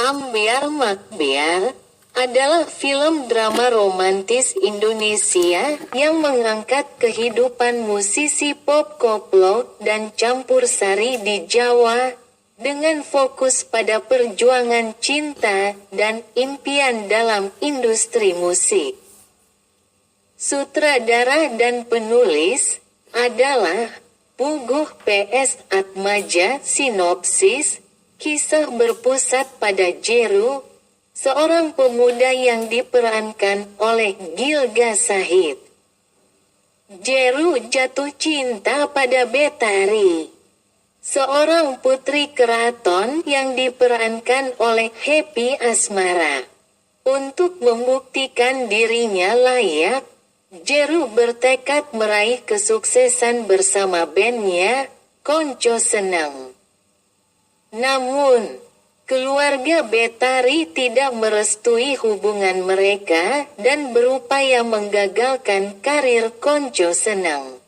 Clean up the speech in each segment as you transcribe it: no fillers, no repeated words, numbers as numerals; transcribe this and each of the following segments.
Ambyar Makbyar adalah film drama romantis Indonesia yang mengangkat kehidupan musisi pop koplo dan campur sari di Jawa, dengan fokus pada perjuangan cinta dan impian dalam industri musik. Sutradara dan penulis adalah Puguh PS Atmaja. Sinopsis, kisah berpusat pada Jeru, seorang pemuda yang diperankan oleh Gilga Sahid. Jeru jatuh cinta pada Betari, seorang putri keraton yang diperankan oleh Happy Asmara. Untuk membuktikan dirinya layak, Jeru bertekad meraih kesuksesan bersama bandnya, Konco Seneng. Namun, keluarga Betari tidak merestui hubungan mereka dan berupaya menggagalkan karir Konco Seneng.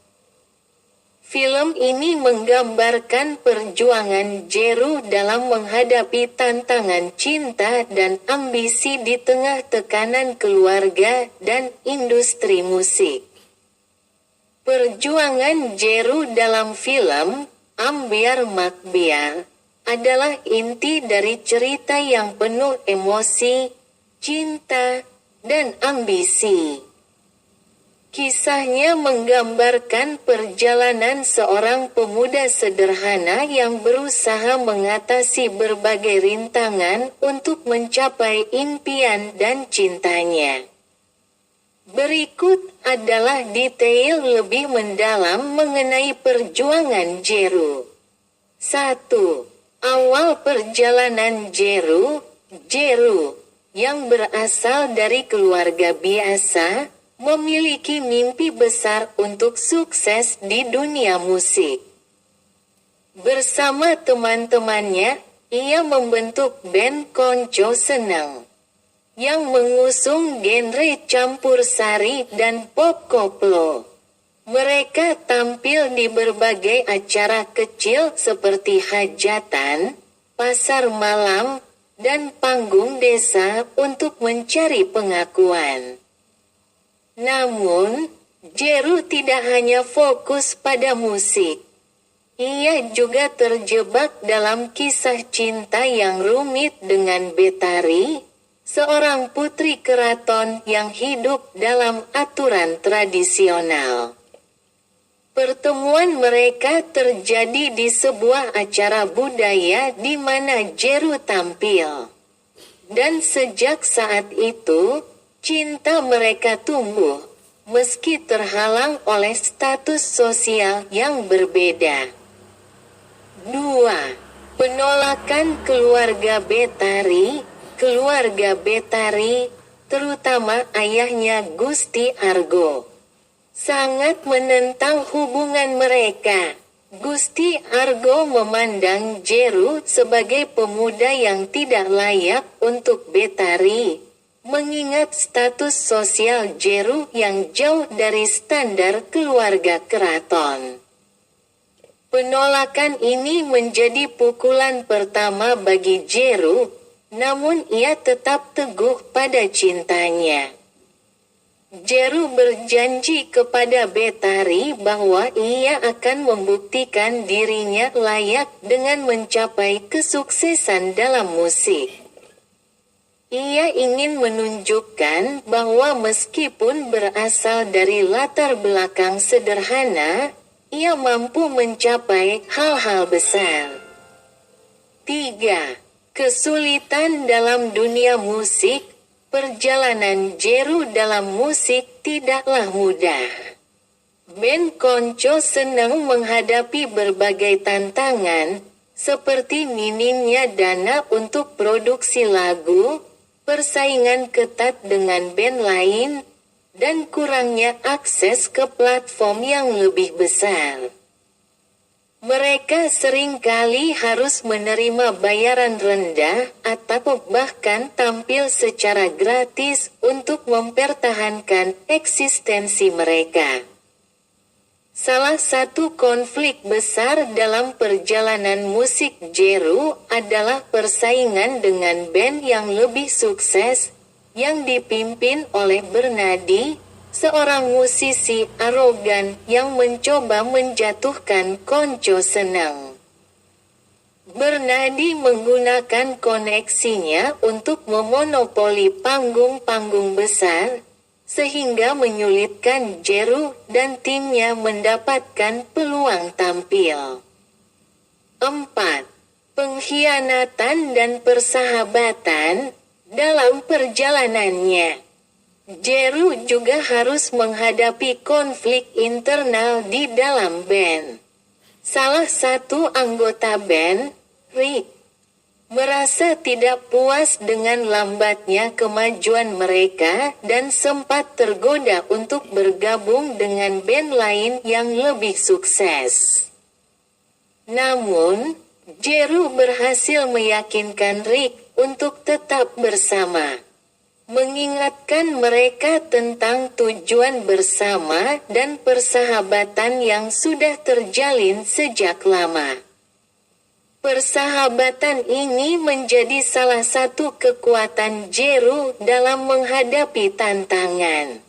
Film ini menggambarkan perjuangan Jeru dalam menghadapi tantangan cinta dan ambisi di tengah tekanan keluarga dan industri musik. Perjuangan Jeru dalam film Ambyar Makbyar adalah inti dari cerita yang penuh emosi, cinta, dan ambisi. Kisahnya menggambarkan perjalanan seorang pemuda sederhana yang berusaha mengatasi berbagai rintangan untuk mencapai impian dan cintanya. Berikut adalah detail lebih mendalam mengenai perjuangan Jeru. 1. Awal perjalanan Jeru, yang berasal dari keluarga biasa, memiliki mimpi besar untuk sukses di dunia musik. Bersama teman-temannya, ia membentuk band Konco Seneng, yang mengusung genre campur sari dan pop koplo. Mereka tampil di berbagai acara kecil seperti hajatan, pasar malam, dan panggung desa untuk mencari pengakuan. Namun, Jeru tidak hanya fokus pada musik. Ia juga terjebak dalam kisah cinta yang rumit dengan Betari, seorang putri keraton yang hidup dalam aturan tradisional. Pertemuan mereka terjadi di sebuah acara budaya di mana Jeru tampil. Dan sejak saat itu, cinta mereka tumbuh, meski terhalang oleh status sosial yang berbeda. 2. Penolakan keluarga Betari. Keluarga Betari, terutama ayahnya Gusti Argo, sangat menentang hubungan mereka. Gusti Argo memandang Jeru sebagai pemuda yang tidak layak untuk Betari, mengingat status sosial Jeru yang jauh dari standar keluarga keraton. Penolakan ini menjadi pukulan pertama bagi Jeru, namun ia tetap teguh pada cintanya. Jeru berjanji kepada Betari bahwa ia akan membuktikan dirinya layak dengan mencapai kesuksesan dalam musik. Ia ingin menunjukkan bahwa meskipun berasal dari latar belakang sederhana, ia mampu mencapai hal-hal besar. 3. Kesulitan dalam dunia musik. Perjalanan Jeru dalam musik tidaklah mudah. Band Konco Seneng menghadapi berbagai tantangan, seperti minimnya dana untuk produksi lagu, persaingan ketat dengan band lain, dan kurangnya akses ke platform yang lebih besar. Mereka seringkali harus menerima bayaran rendah atau bahkan tampil secara gratis untuk mempertahankan eksistensi mereka. Salah satu konflik besar dalam perjalanan musik Jeru adalah persaingan dengan band yang lebih sukses, yang dipimpin oleh Bernardi, seorang musisi arogan yang mencoba menjatuhkan Konco Senang. Bernardi menggunakan koneksinya untuk memonopoli panggung-panggung besar, sehingga menyulitkan Jeru dan timnya mendapatkan peluang tampil. 4. Pengkhianatan dan persahabatan dalam perjalanannya. Jeru juga harus menghadapi konflik internal di dalam band. Salah satu anggota band, Rick, merasa tidak puas dengan lambatnya kemajuan mereka dan sempat tergoda untuk bergabung dengan band lain yang lebih sukses. Namun, Jeru berhasil meyakinkan Rick untuk tetap bersama, mengingatkan mereka tentang tujuan bersama dan persahabatan yang sudah terjalin sejak lama. Persahabatan ini menjadi salah satu kekuatan Jeru dalam menghadapi tantangan.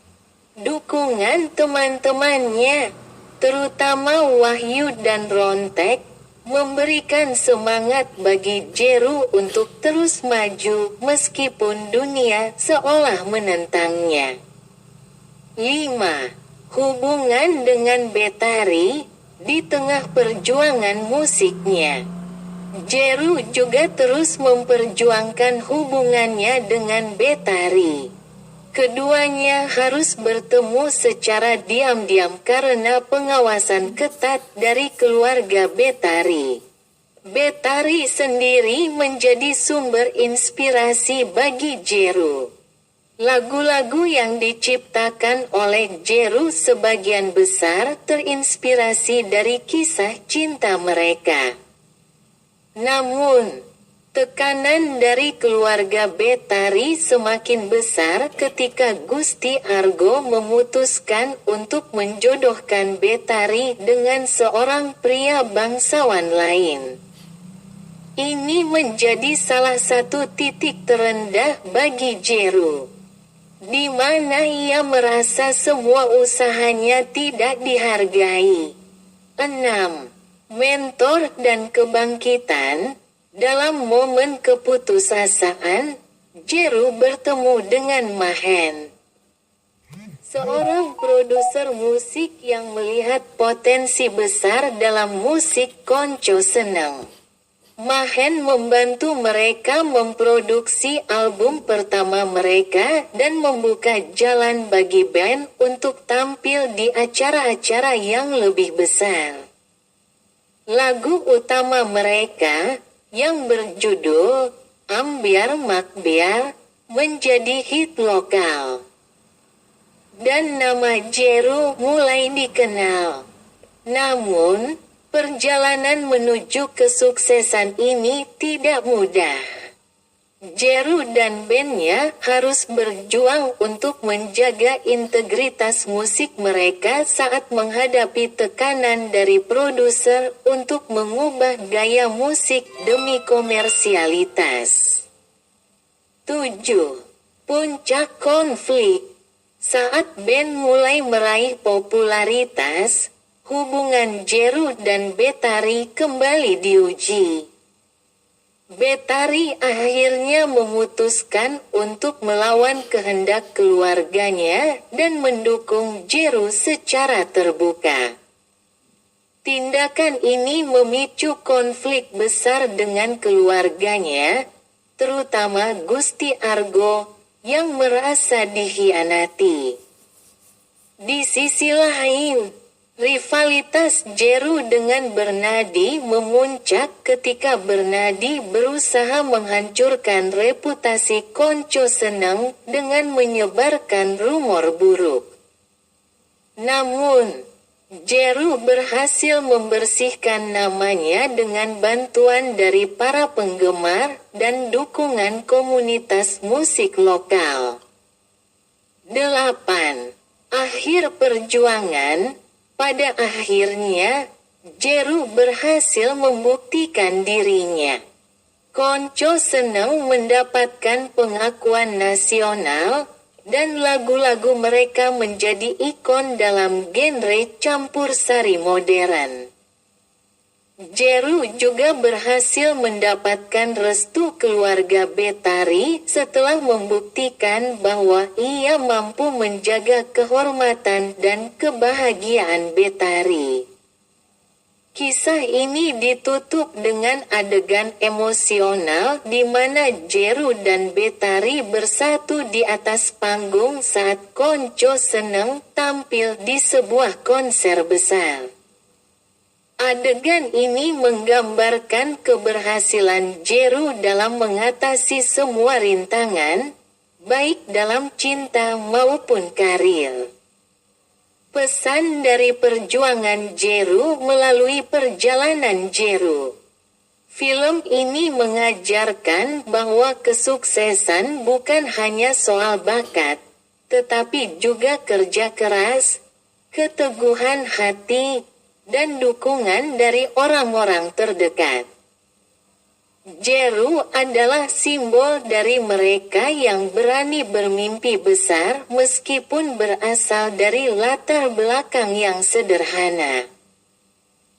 Dukungan teman-temannya, terutama Wahyu dan Rontek, memberikan semangat bagi Jeru untuk terus maju meskipun dunia seolah menentangnya. 5. Hubungan dengan Betari di tengah perjuangan musiknya. Jeru juga terus memperjuangkan hubungannya dengan Betari. Keduanya harus bertemu secara diam-diam karena pengawasan ketat dari keluarga Betari. Betari sendiri menjadi sumber inspirasi bagi Jeru. Lagu-lagu yang diciptakan oleh Jeru sebagian besar terinspirasi dari kisah cinta mereka. Namun, tekanan dari keluarga Betari semakin besar ketika Gusti Argo memutuskan untuk menjodohkan Betari dengan seorang pria bangsawan lain. Ini menjadi salah satu titik terendah bagi Jeru, di mana ia merasa semua usahanya tidak dihargai. 6. Mentor dan kebangkitan. Dalam momen keputusasaan, Jeru bertemu dengan Mahen, seorang produser musik yang melihat potensi besar dalam musik Konco Senang. Mahen membantu mereka memproduksi album pertama mereka dan membuka jalan bagi band untuk tampil di acara-acara yang lebih besar. Lagu utama mereka, yang berjudul Ambiar Makbiar, menjadi hit lokal. Dan nama Jeru mulai dikenal. Namun, perjalanan menuju kesuksesan ini tidak mudah. Jeru dan bandnya harus berjuang untuk menjaga integritas musik mereka saat menghadapi tekanan dari produser untuk mengubah gaya musik demi komersialitas. 7. Puncak konflik. Saat band mulai meraih popularitas, hubungan Jeru dan Betari kembali diuji. Betari akhirnya memutuskan untuk melawan kehendak keluarganya dan mendukung Jeru secara terbuka. Tindakan ini memicu konflik besar dengan keluarganya, terutama Gusti Argo, yang merasa dikhianati. Di sisi lain, rivalitas Jeru dengan Bernardi memuncak ketika Bernardi berusaha menghancurkan reputasi Konco Senang dengan menyebarkan rumor buruk. Namun, Jeru berhasil membersihkan namanya dengan bantuan dari para penggemar dan dukungan komunitas musik lokal. 8. Akhir perjuangan. Pada akhirnya, Jeru berhasil membuktikan dirinya. Konco senang mendapatkan pengakuan nasional, dan lagu-lagu mereka menjadi ikon dalam genre campur sari modern. Jeru juga berhasil mendapatkan restu keluarga Betari setelah membuktikan bahwa ia mampu menjaga kehormatan dan kebahagiaan Betari. Kisah ini ditutup dengan adegan emosional di mana Jeru dan Betari bersatu di atas panggung saat Konco senang tampil di sebuah konser besar. Adegan ini menggambarkan keberhasilan Jeru dalam mengatasi semua rintangan, baik dalam cinta maupun karir. Pesan dari perjuangan Jeru melalui perjalanan Jeru. Film ini mengajarkan bahwa kesuksesan bukan hanya soal bakat, tetapi juga kerja keras, keteguhan hati, dan dukungan dari orang-orang terdekat. Jeru adalah simbol dari mereka yang berani bermimpi besar meskipun berasal dari latar belakang yang sederhana.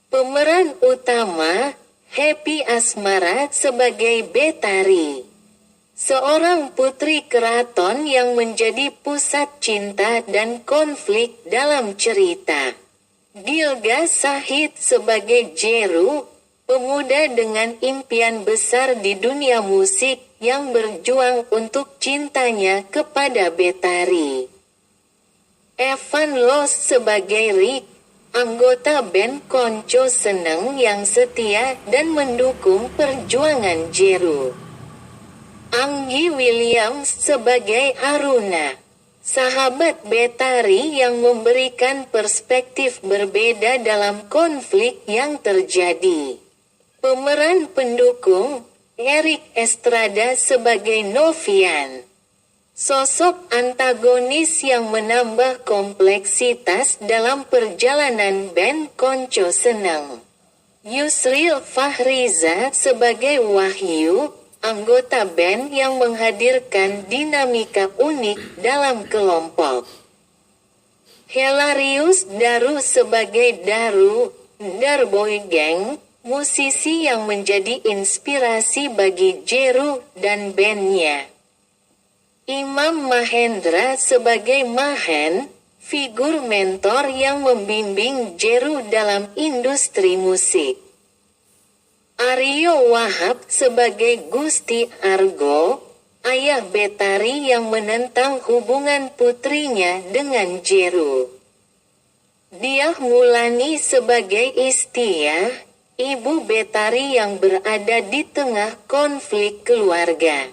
Pemeran utama, Happy Asmara sebagai Betari. Seorang putri keraton yang menjadi pusat cinta dan konflik dalam cerita. Gilga Shahid sebagai Jeru, pemuda dengan impian besar di dunia musik yang berjuang untuk cintanya kepada Betari. Evan Loss sebagai Rick, anggota band Konco Seneng yang setia dan mendukung perjuangan Jeru. Anggi Williams sebagai Aruna, sahabat Betari yang memberikan perspektif berbeda dalam konflik yang terjadi. Pemeran pendukung, Eric Estrada sebagai Novian. Sosok antagonis yang menambah kompleksitas dalam perjalanan band Konco Seneng. Yusril Fahriza sebagai Wahyu, anggota band yang menghadirkan dinamika unik dalam kelompok. Hilarius Daru sebagai Daru, Darboy Gang, musisi yang menjadi inspirasi bagi Jeru dan bandnya. Imam Mahendra sebagai Mahen, figur mentor yang membimbing Jeru dalam industri musik. Aryo Wahab sebagai Gusti Argo, ayah Betari yang menentang hubungan putrinya dengan Jeru. Diah Mulani sebagai Istiah, ibu Betari yang berada di tengah konflik keluarga.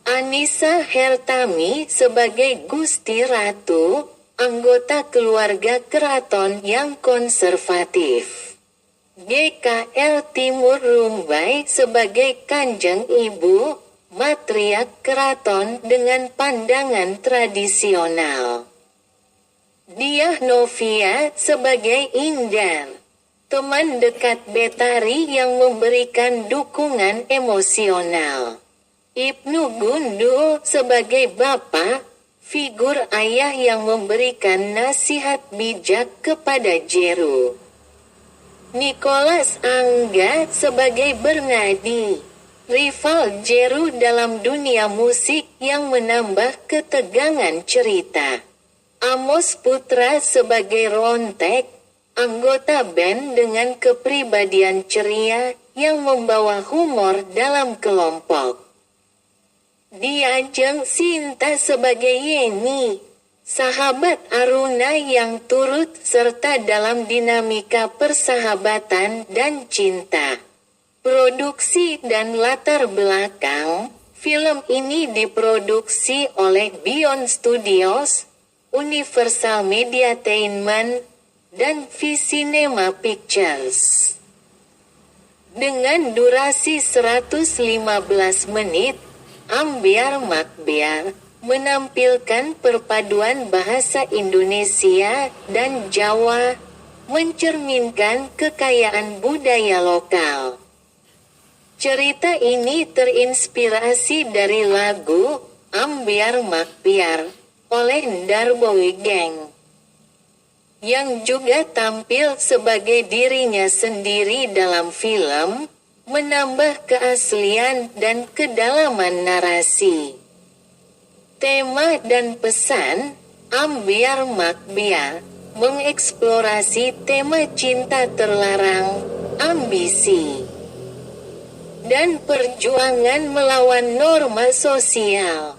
Anissa Hertami sebagai Gusti Ratu, anggota keluarga keraton yang konservatif. GKL Timur Rumbai sebagai Kanjeng Ibu, matriark keraton dengan pandangan tradisional. Diah Novia sebagai Indar, teman dekat Betari yang memberikan dukungan emosional. Ibnu Gundul sebagai Bapak, figur ayah yang memberikan nasihat bijak kepada Jeru. Nicholas Angga sebagai Bernadi, rival Jeru dalam dunia musik yang menambah ketegangan cerita. Amos Putra sebagai Rontek, anggota band dengan kepribadian ceria yang membawa humor dalam kelompok. Diajeng Sinta sebagai Yeni, sahabat Aruna yang turut serta dalam dinamika persahabatan dan cinta. Produksi dan latar belakang, film ini diproduksi oleh Beyond Studios, Universal Mediatainment, dan V-Cinema Pictures. Dengan durasi 115 menit, Ambyar Makbyar, menampilkan perpaduan bahasa Indonesia dan Jawa, mencerminkan kekayaan budaya lokal. Cerita ini terinspirasi dari lagu Ambiar Makbiar oleh Darbowi Gang, yang juga tampil sebagai dirinya sendiri dalam film, menambah keaslian dan kedalaman narasi. Tema dan pesan Ambiar Makbiar mengeksplorasi tema cinta terlarang, ambisi, dan perjuangan melawan norma sosial.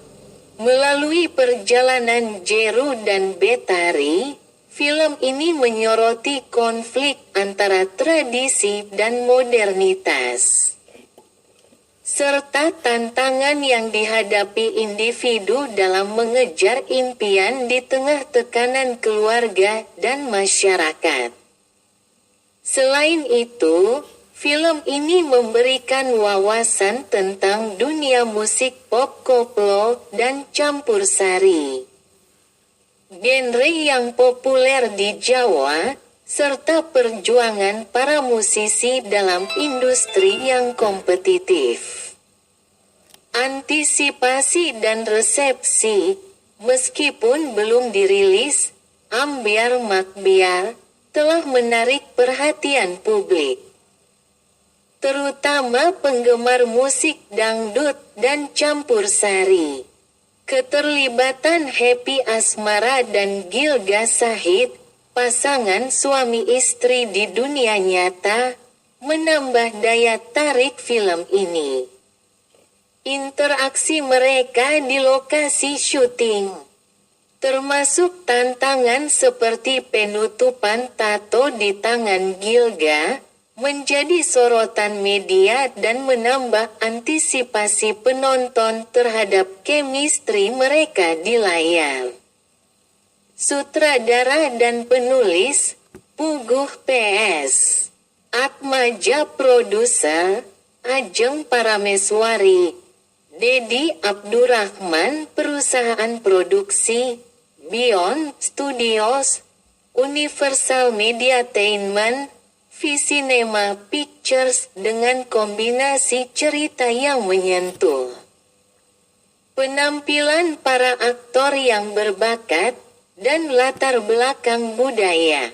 Melalui perjalanan Jero dan Betari, film ini menyoroti konflik antara tradisi dan modernitas, serta tantangan yang dihadapi individu dalam mengejar impian di tengah tekanan keluarga dan masyarakat. Selain itu, film ini memberikan wawasan tentang dunia musik pop koplo dan campur sari, genre yang populer di Jawa, serta perjuangan para musisi dalam industri yang kompetitif. Antisipasi dan resepsi, meskipun belum dirilis, Ambiar Makbiar telah menarik perhatian publik, terutama penggemar musik dangdut dan campur sari. Keterlibatan Happy Asmara dan Gilga Sahid, pasangan suami istri di dunia nyata, menambah daya tarik film ini. Interaksi mereka di lokasi syuting, termasuk tantangan seperti penutupan tato di tangan Gilga, menjadi sorotan media dan menambah antisipasi penonton terhadap chemistry mereka di layar. Sutradara dan penulis, Puguh PS. Atmaja produser, Ajeng Parameswari. Dedi Abdurrahman perusahaan produksi, Beyond Studios, Universal Mediatainment, Visinema Pictures dengan kombinasi cerita yang menyentuh. Penampilan para aktor yang berbakat, dan latar belakang budaya.